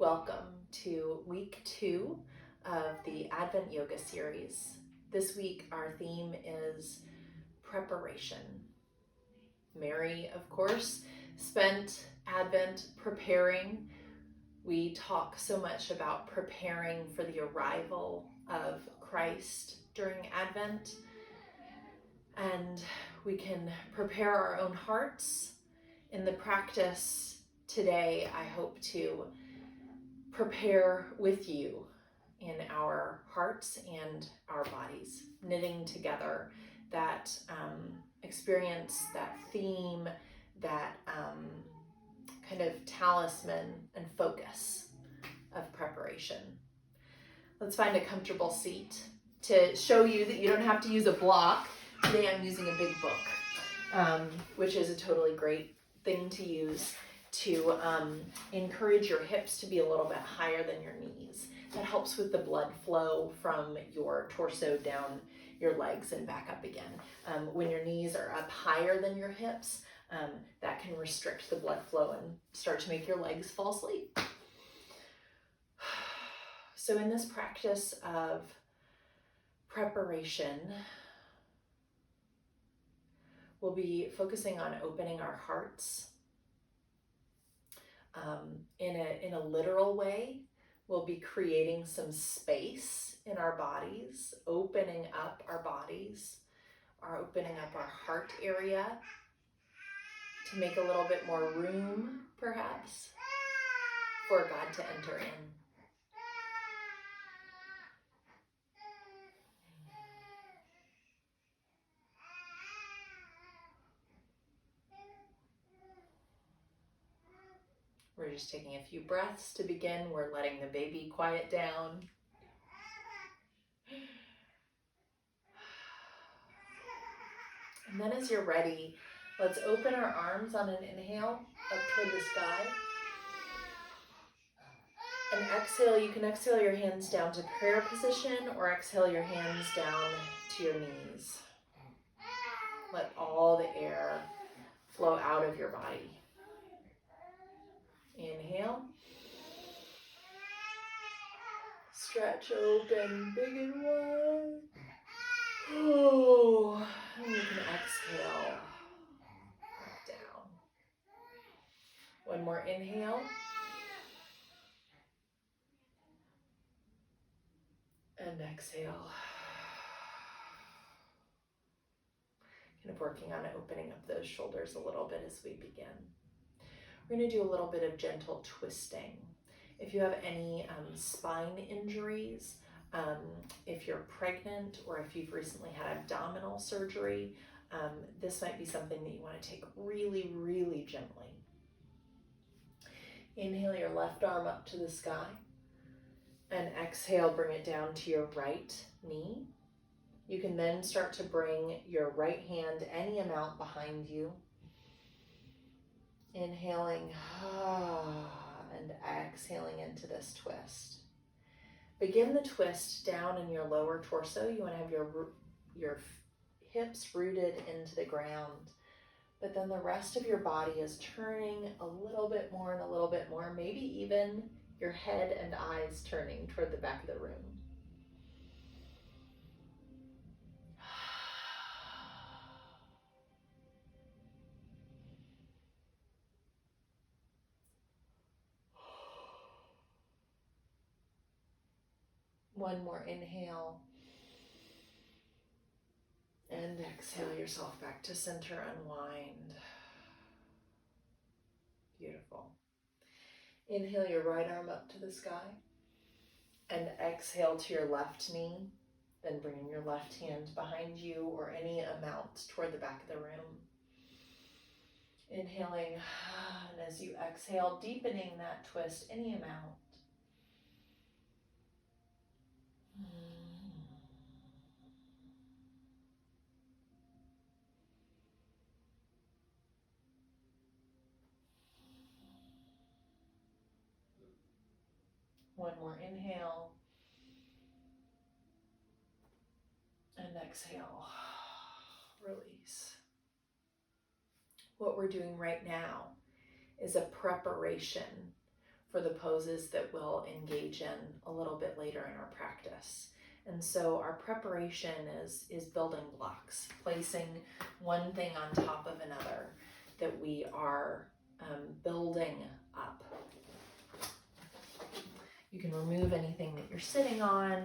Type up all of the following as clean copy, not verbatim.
Welcome to week 2 of the Advent Yoga series. This week our theme is preparation. Mary, of course, spent Advent preparing. We talk so much about preparing for the arrival of Christ during Advent, and we can prepare our own hearts. In the practice today, I hope to prepare with you in our hearts and our bodies, knitting together that experience, that theme, that kind of talisman and focus of preparation. Let's find a comfortable seat to show you that you don't have to use a block. Today I'm using a big book, which is a totally great thing to use to encourage your hips to be a little bit higher than your knees. That helps with the blood flow from your torso down your legs and back up again. When your knees are up higher than your hips, that can restrict the blood flow and start to make your legs fall asleep. So in this practice of preparation, we'll be focusing on opening our hearts. In a literal way, we'll be creating some space in our bodies, opening up our bodies, or opening up our heart area to make a little bit more room, perhaps, for God to enter in. We're just taking a few breaths to begin. We're letting the baby quiet down. And then as you're ready, let's open our arms on an inhale up toward the sky. And exhale, you can exhale your hands down to prayer position or exhale your hands down to your knees. Let all the air flow out of your body. Inhale. Stretch open, big and wide. Oh, and you can exhale back down. One more inhale. And exhale. Kind of working on opening up those shoulders a little bit as we begin. We're going to do a little bit of gentle twisting. If you have any spine injuries, if you're pregnant, or if you've recently had abdominal surgery, this might be something that you want to take really, really gently. Inhale your left arm up to the sky, and exhale, bring it down to your right knee. You can then start to bring your right hand any amount behind you. Inhaling and exhaling into this twist. Begin the twist down in your lower torso. You want to have your hips rooted into the ground, but then the rest of your body is turning a little bit more and a little bit more, maybe even your head and eyes turning toward the back of the room. One more inhale. And exhale yourself back to center, unwind. Beautiful. Inhale your right arm up to the sky. And exhale to your left knee. Then bringing your left hand behind you or any amount toward the back of the room. Inhaling, and as you exhale, deepening that twist any amount. One more inhale. And exhale, release. What we're doing right now is a preparation. for the poses that we'll engage in a little bit later in our practice. And so our preparation is building blocks, placing one thing on top of another that we are building up. You can remove anything that you're sitting on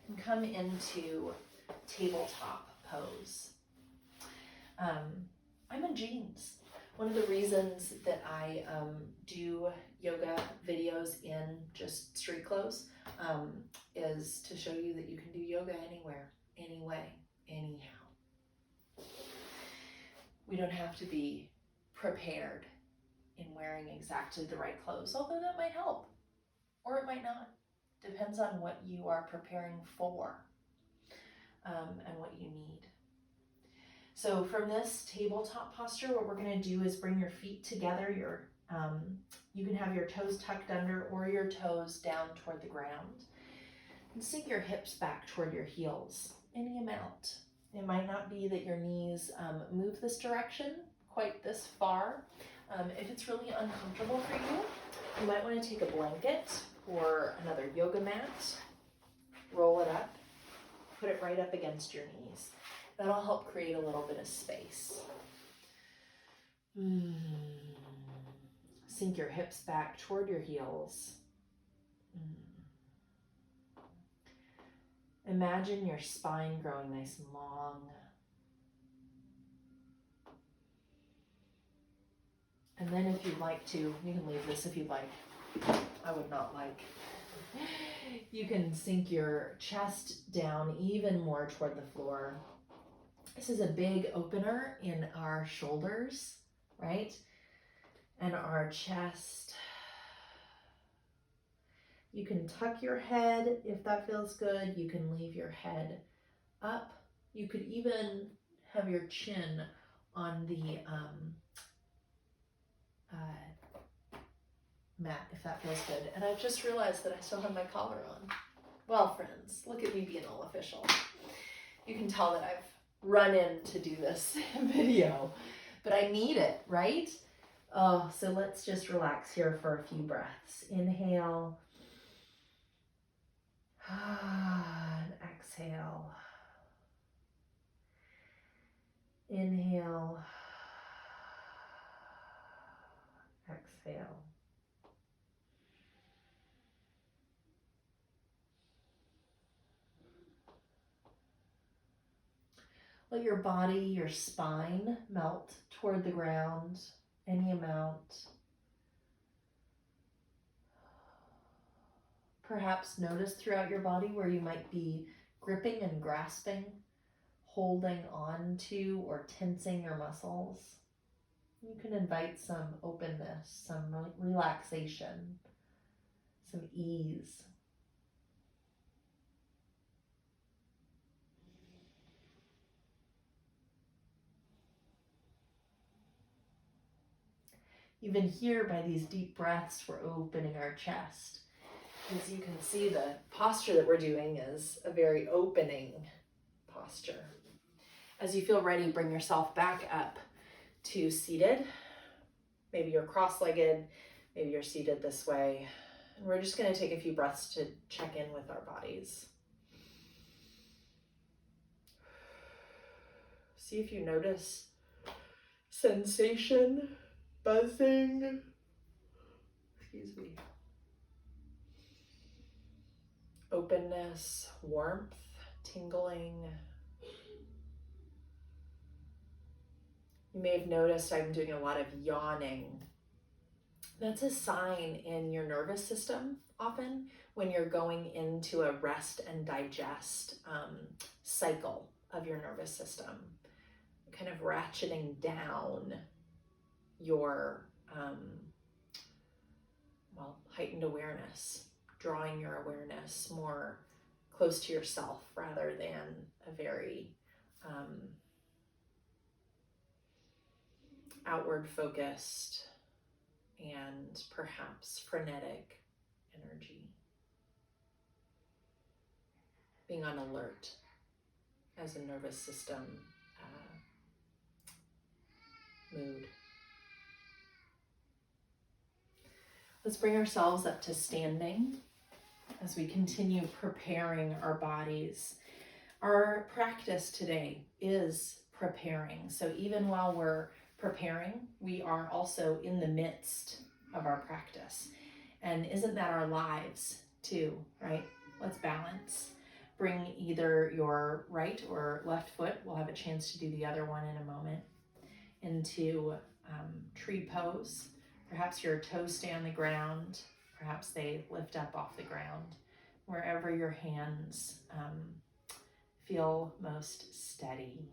and come into tabletop pose. I'm in jeans. One of the reasons that I do yoga videos in just street clothes is to show you that you can do yoga anywhere, anyway, anyhow. We don't have to be prepared in wearing exactly the right clothes, although that might help, or it might not. Depends on what you are preparing for and what you need. So from this tabletop posture, what we're going to do is bring your feet together. You can have your toes tucked under or your toes down toward the ground. And sink your hips back toward your heels, any amount. It might not be that your knees move this direction quite this far. If it's really uncomfortable for you, you might want to take a blanket or another yoga mat, roll it up, put it right up against your knees. That'll help create a little bit of space. Sink your hips back toward your heels. Imagine your spine growing nice and long. And then if you'd like to, you can leave this if you'd like. I would not like. You can sink your chest down even more toward the floor. This is a big opener in our shoulders, right? And our chest. You can tuck your head if that feels good. You can leave your head up. You could even have your chin on the mat if that feels good. And I've just realized that I still have my collar on. Well, friends, look at me being all official. You can tell that I've run in to do this video, but I need it, right? Oh, so let's just relax here for a few breaths. Inhale. And exhale. Inhale. Exhale. Let your body, your spine melt toward the ground, any amount. Perhaps notice throughout your body where you might be gripping and grasping, holding on to or tensing your muscles. You can invite some openness, some relaxation, some ease. Even here, by these deep breaths, we're opening our chest. As you can see, the posture that we're doing is a very opening posture. As you feel ready, bring yourself back up to seated. Maybe you're cross-legged, maybe you're seated this way. And we're just going to take a few breaths to check in with our bodies. See if you notice sensation, buzzing, openness, warmth, tingling. You may have noticed I'm doing a lot of yawning. That's a sign in your nervous system often when you're going into a rest and digest cycle of your nervous system, kind of ratcheting down your heightened awareness, drawing your awareness more close to yourself rather than a very outward focused and perhaps frenetic energy. Being on alert as a nervous system mood. Let's bring ourselves up to standing as we continue preparing our bodies. Our practice today is preparing. So even while we're preparing, we are also in the midst of our practice. And isn't that our lives too, right? Let's balance. Bring either your right or left foot, we'll have a chance to do the other one in a moment, into tree pose. Perhaps your toes stay on the ground, perhaps they lift up off the ground, wherever your hands feel most steady.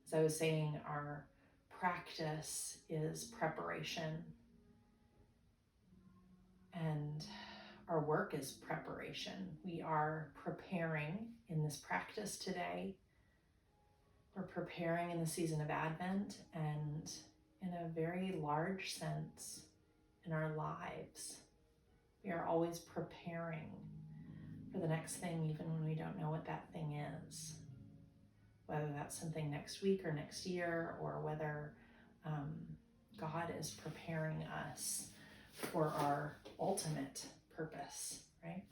As I was saying, our practice is preparation, and our work is preparation. We are preparing in this practice today. We're preparing in the season of Advent, and in a very large sense in our lives. We are always preparing for the next thing, even when we don't know what that thing is. Whether that's something next week or next year, or whether God is preparing us for our ultimate purpose, right?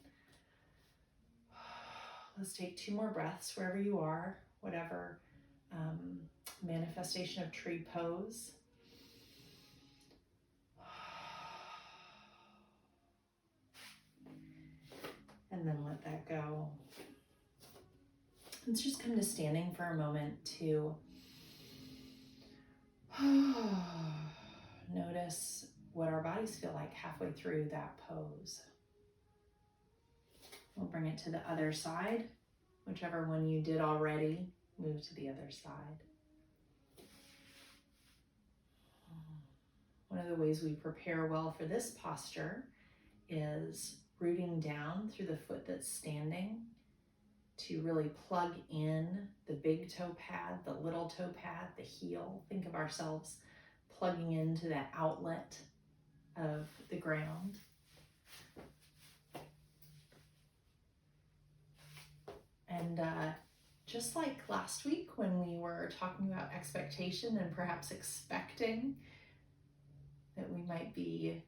Let's take 2 more breaths wherever you are, whatever manifestation of tree pose. And then let that go. Let's just come to standing for a moment to notice what our bodies feel like halfway through that pose. We'll bring it to the other side. Whichever one you did already, move to the other side. One of the ways we prepare well for this posture is rooting down through the foot that's standing to really plug in the big toe pad, the little toe pad, the heel. Think of ourselves plugging into that outlet of the ground. And just like last week when we were talking about expectation and perhaps expecting that we might be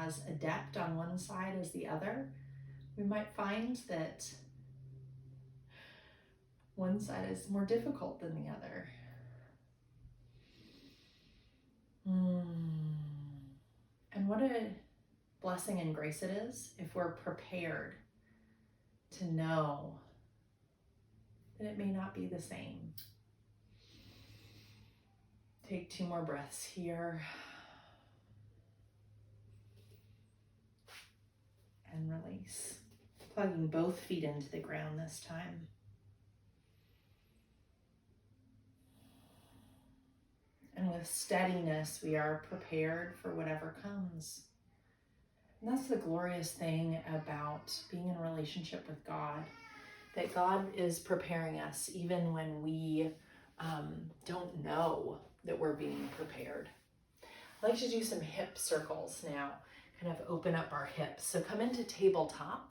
as adept on one side as the other, we might find that one side is more difficult than the other. And what a blessing and grace it is if we're prepared to know that it may not be the same. Take 2 more breaths here. And release. Plugging both feet into the ground this time. And with steadiness, we are prepared for whatever comes. And that's the glorious thing about being in a relationship with God, that God is preparing us even when we don't know that we're being prepared. I like to do some hip circles now, kind of open up our hips. So come into tabletop.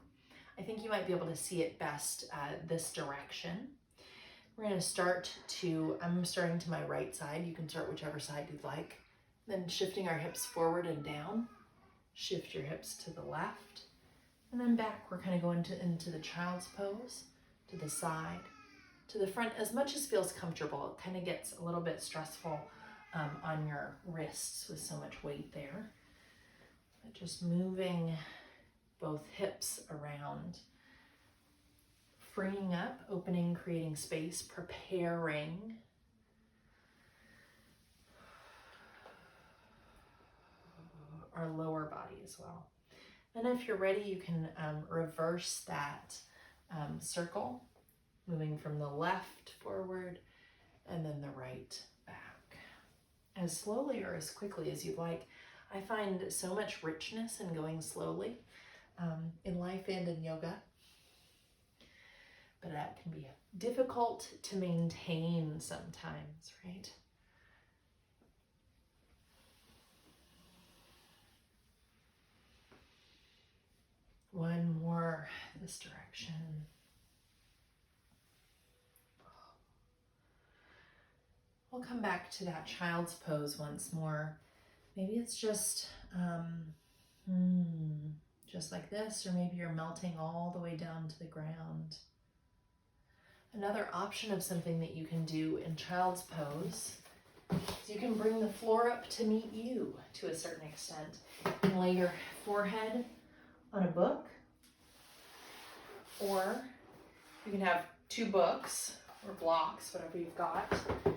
I think you might be able to see it best this direction. We're going to I'm starting to my right side. You can start whichever side you'd like. Then shifting our hips forward and down. Shift your hips to the left. And then back, we're kind of going into the child's pose, to the side, to the front, as much as feels comfortable. It kind of gets a little bit stressful on your wrists with so much weight there. But just moving both hips around. Freeing up, opening, creating space, preparing. Our lower body as well. And if you're ready, you can reverse that circle, moving from the left forward and then the right back. As slowly or as quickly as you'd like. I find so much richness in going slowly in life and in yoga. But that can be difficult to maintain sometimes, right? One more this direction. We'll come back to that child's pose once more. Maybe it's just like this, or maybe you're melting all the way down to the ground. Another option of something that you can do in child's pose is you can bring the floor up to meet you to a certain extent. You can lay your forehead on a book, or you can have 2 books or blocks, whatever you've got, and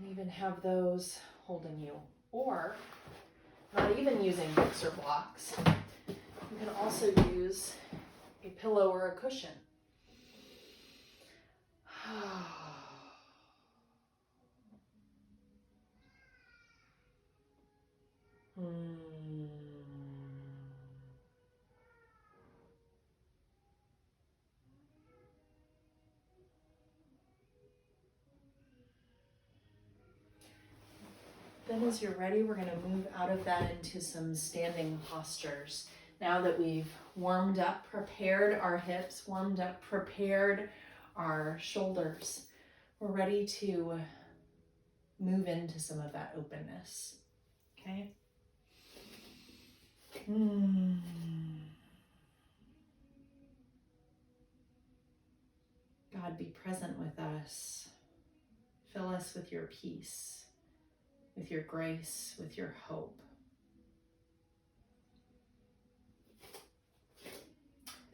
even have those holding you. Or, not even using books or blocks, you can also use a pillow or a cushion. Then as you're ready, we're going to move out of that into some standing postures. Now that we've warmed up, prepared our hips, warmed up, prepared our shoulders, we're ready to move into some of that openness. Okay? God, be present with us. Fill us with your peace, with your grace, with your hope.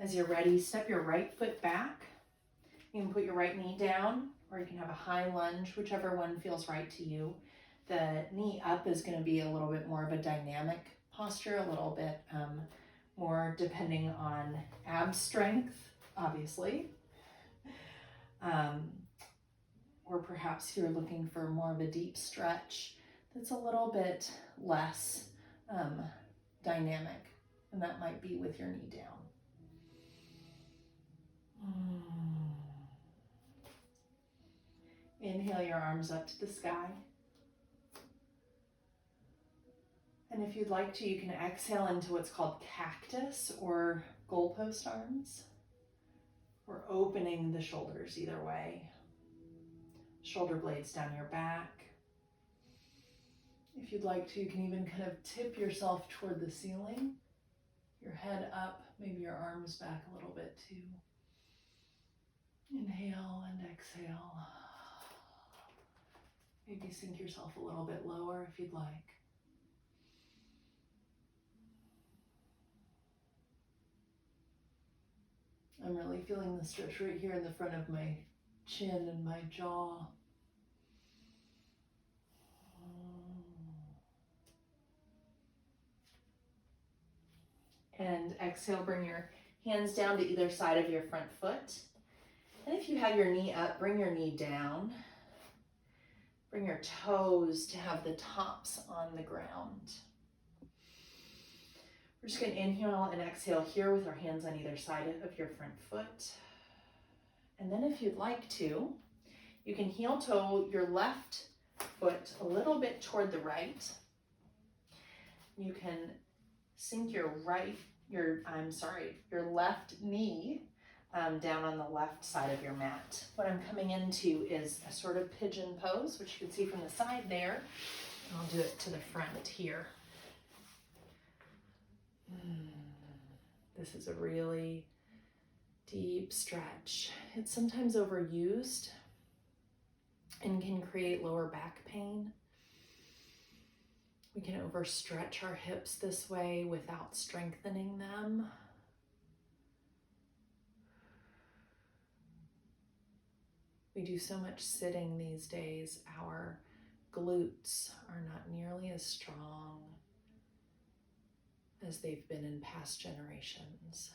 As you're ready, step your right foot back. You can put your right knee down, or you can have a high lunge, whichever one feels right to you. The knee up is going to be a little bit more of a dynamic posture, a little bit more depending on ab strength, obviously. Or perhaps you're looking for more of a deep stretch that's a little bit less dynamic, and that might be with your knee down. Inhale your arms up to the sky. And if you'd like to, you can exhale into what's called cactus or goalpost arms. We're opening the shoulders either way. Shoulder blades down your back. If you'd like to, you can even kind of tip yourself toward the ceiling. Your head up, maybe your arms back a little bit too. Inhale and exhale. Maybe sink yourself a little bit lower if you'd like. I'm really feeling the stretch right here in the front of my chin and my jaw. And exhale, bring your hands down to either side of your front foot. And if you have your knee up, bring your knee down. Bring your toes to have the tops on the ground. We're just going to inhale and exhale here with our hands on either side of your front foot. And then if you'd like to, you can heel toe your left foot a little bit toward the right. You can sink your left knee down on the left side of your mat. What I'm coming into is a sort of pigeon pose, which you can see from the side there. I'll do it to the front here. This is a really deep stretch. It's sometimes overused and can create lower back pain. We can overstretch our hips this way without strengthening them. We do so much sitting these days, our glutes are not nearly as strong as they've been in past generations.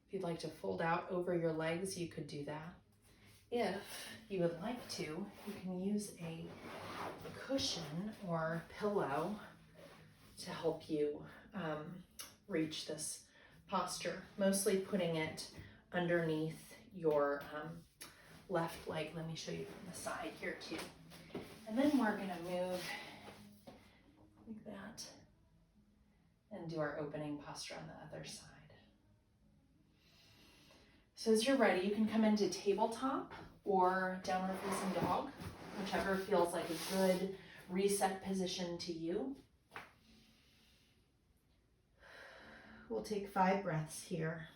If you'd like to fold out over your legs, you could do that. If you would like to, you can use a cushion or pillow to help you reach this posture, mostly putting it underneath your left leg. Let me show you from the side here too. And then we're going to move like that and do our opening posture on the other side. So as you're ready, you can come into tabletop or downward facing dog, whichever feels like a good reset position to you. We'll take 5 breaths here.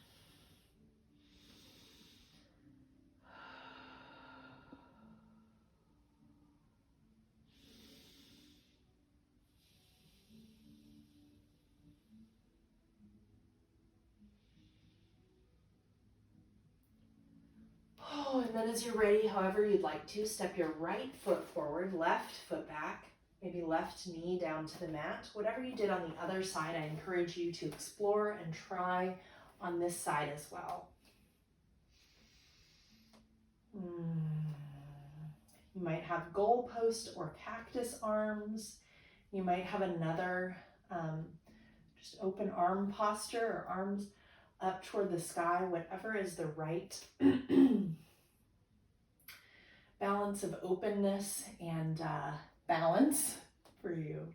Oh, and then as you're ready, however you'd like to, step your right foot forward, left foot back, maybe left knee down to the mat. Whatever you did on the other side, I encourage you to explore and try on this side as well. You might have goalpost or cactus arms. You might have another just open arm posture or arms up toward the sky, whatever is the right balance of openness and balance for you.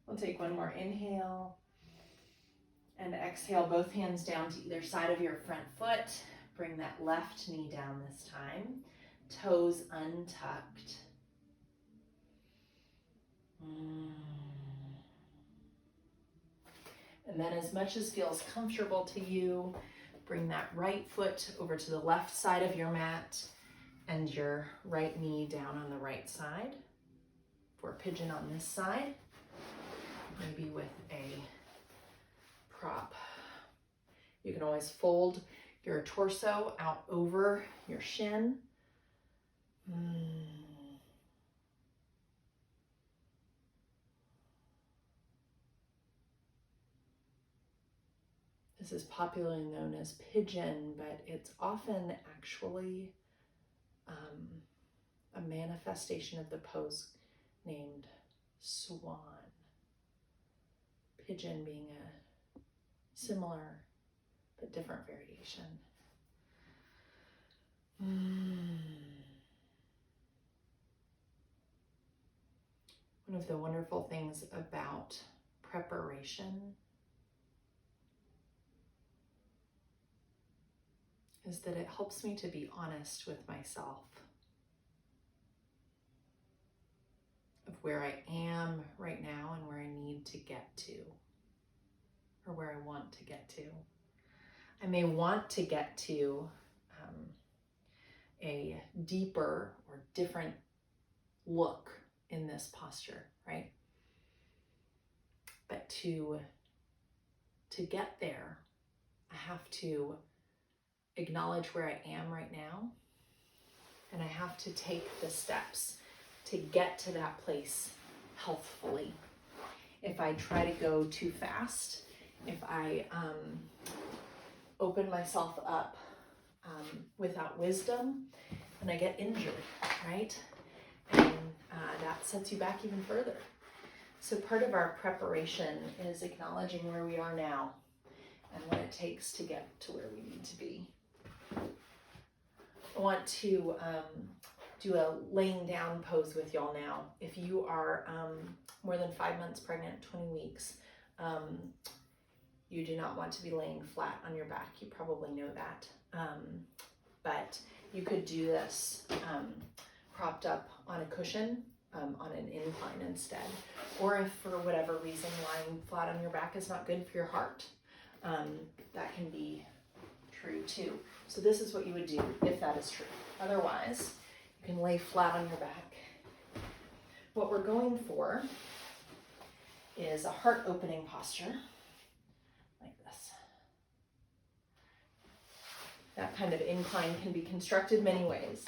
We'll take one more inhale and exhale, both hands down to either side of your front foot. Bring that left knee down this time, toes untucked. And then as much as feels comfortable to you, bring that right foot over to the left side of your mat and your right knee down on the right side for pigeon on this side. Maybe with a prop. You can always fold your torso out over your shin. This is popularly known as pigeon, but it's often actually a manifestation of the pose named swan. Pigeon being a similar but different variation. One of the wonderful things about preparation is that it helps me to be honest with myself of where I am right now and where I need to get to, or where I want to get to. I may want to get to a deeper or different look in this posture, right? But to get there, I have to acknowledge where I am right now, and I have to take the steps to get to that place healthfully. If I try to go too fast, if I open myself up without wisdom, and I get injured, right? And that sets you back even further. So part of our preparation is acknowledging where we are now and what it takes to get to where we need to be. I want to do a laying down pose with y'all now. If you are more than 5 months pregnant, 20 weeks, you do not want to be laying flat on your back. You probably know that. But you could do this propped up on a cushion on an incline instead. Or if for whatever reason lying flat on your back is not good for your heart, that can be true too. So this is what you would do if that is true. Otherwise, you can lay flat on your back. What we're going for is a heart opening posture like this. That kind of incline can be constructed many ways.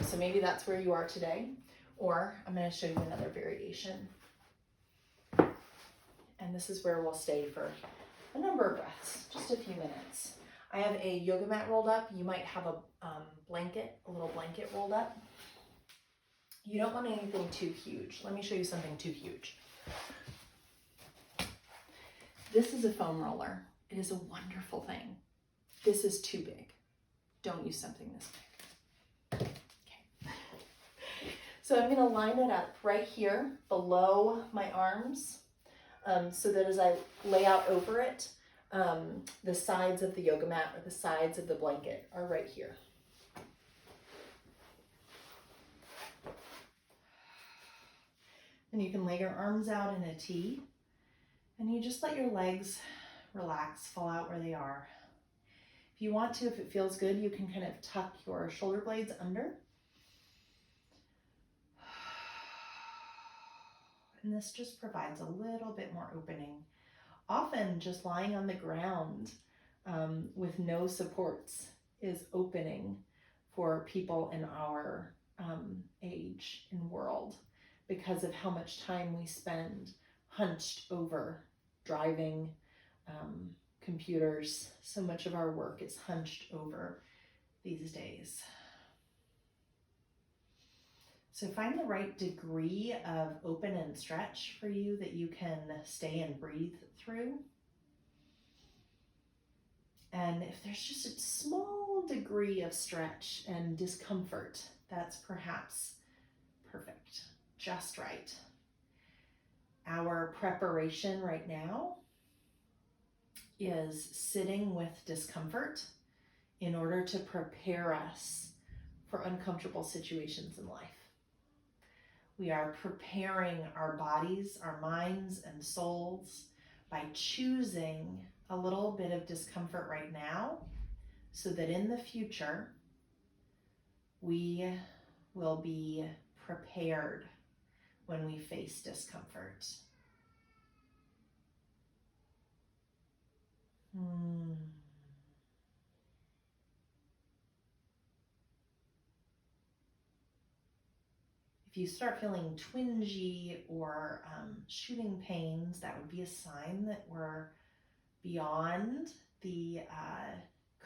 So maybe that's where you are today, or I'm going to show you another variation. And this is where we'll stay for a number of breaths, just a few minutes. I have a yoga mat rolled up. You might have a blanket, a little blanket rolled up. You don't want anything too huge. Let me show you something too huge. This is a foam roller. It is a wonderful thing. This is too big. Don't use something this big. Okay. So I'm going to line it up right here below my arms, so that as I lay out over it, the sides of the yoga mat or the sides of the blanket are right here. And you can lay your arms out in a T, and you just let your legs relax, fall out where they are. If you want to, if it feels good, you can kind of tuck your shoulder blades under. And this just provides a little bit more opening. Often just lying on the ground with no supports is opening for people in our age and world, because of how much time we spend hunched over, driving, computers. So much of our work is hunched over these days. So find the right degree of open and stretch for you that you can stay and breathe through. And if there's just a small degree of stretch and discomfort, that's perhaps perfect, just right. Our preparation right now is sitting with discomfort in order to prepare us for uncomfortable situations in life. We are preparing our bodies, our minds, and souls by choosing a little bit of discomfort right now, so that in the future, we will be prepared when we face discomfort. If you start feeling twingy or shooting pains, that would be a sign that we're beyond the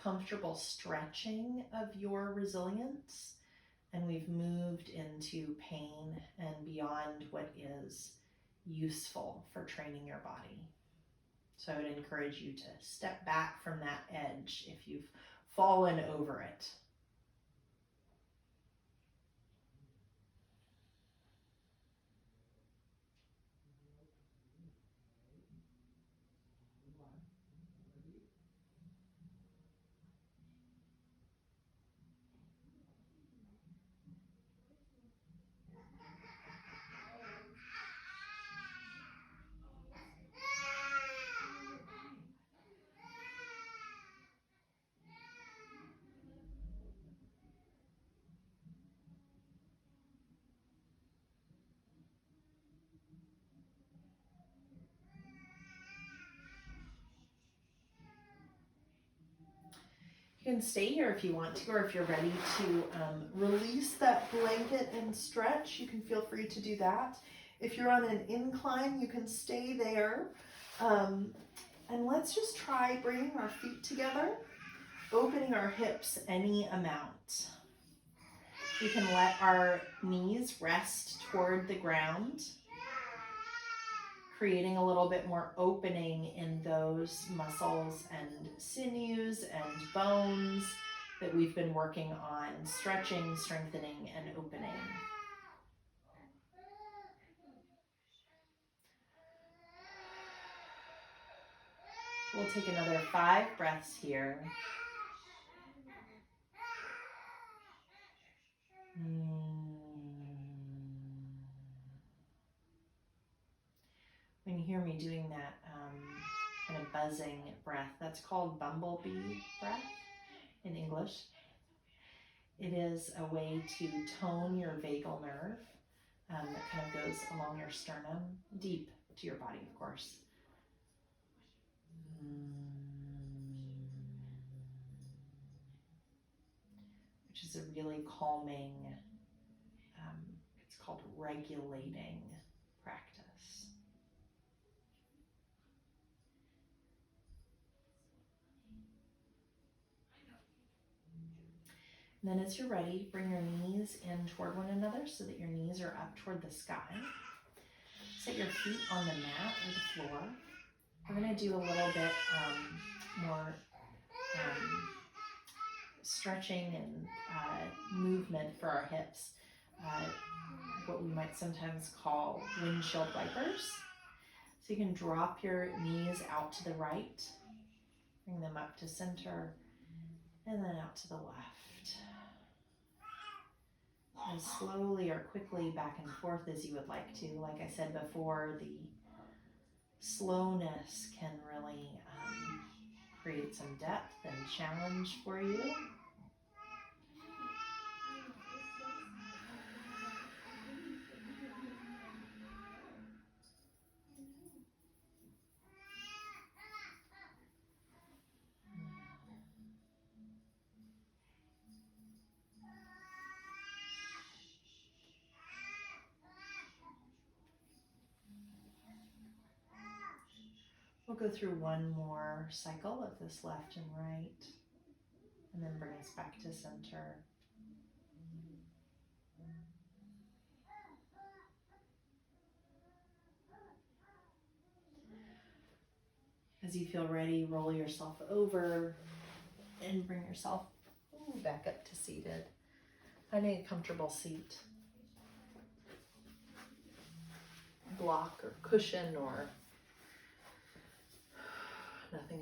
comfortable stretching of your resilience, and we've moved into pain and beyond what is useful for training your body. So I would encourage you to step back from that edge if you've fallen over it. You can stay here if you want to, or if you're ready to release that blanket and stretch, you can feel free to do that. If you're on an incline, you can stay there. And let's just try bringing our feet together, opening our hips any amount. We can let our knees rest toward the ground, creating a little bit more opening in those muscles and sinews and bones that we've been working on stretching, strengthening, and opening. We'll take another 5 breaths here. When you hear me doing that kind of buzzing breath, that's called bumblebee breath in English. It is a way to tone your vagal nerve that kind of goes along your sternum, deep to your body, of course. Which is a really calming, it's called regulating practice. And then as you're ready, bring your knees in toward one another so that your knees are up toward the sky. Set your feet on the mat or the floor. We're going to do a little bit more stretching and movement for our hips, what we might sometimes call windshield wipers. So you can drop your knees out to the right, bring them up to center, and then out to the left. As slowly or quickly back and forth as you would like to. Like I said before, the slowness can really create some depth and challenge for you. We'll go through one more cycle of this left and right, and then bring us back to center. As you feel ready, roll yourself over and bring yourself back up to seated. Finding a comfortable seat, block or cushion or nothing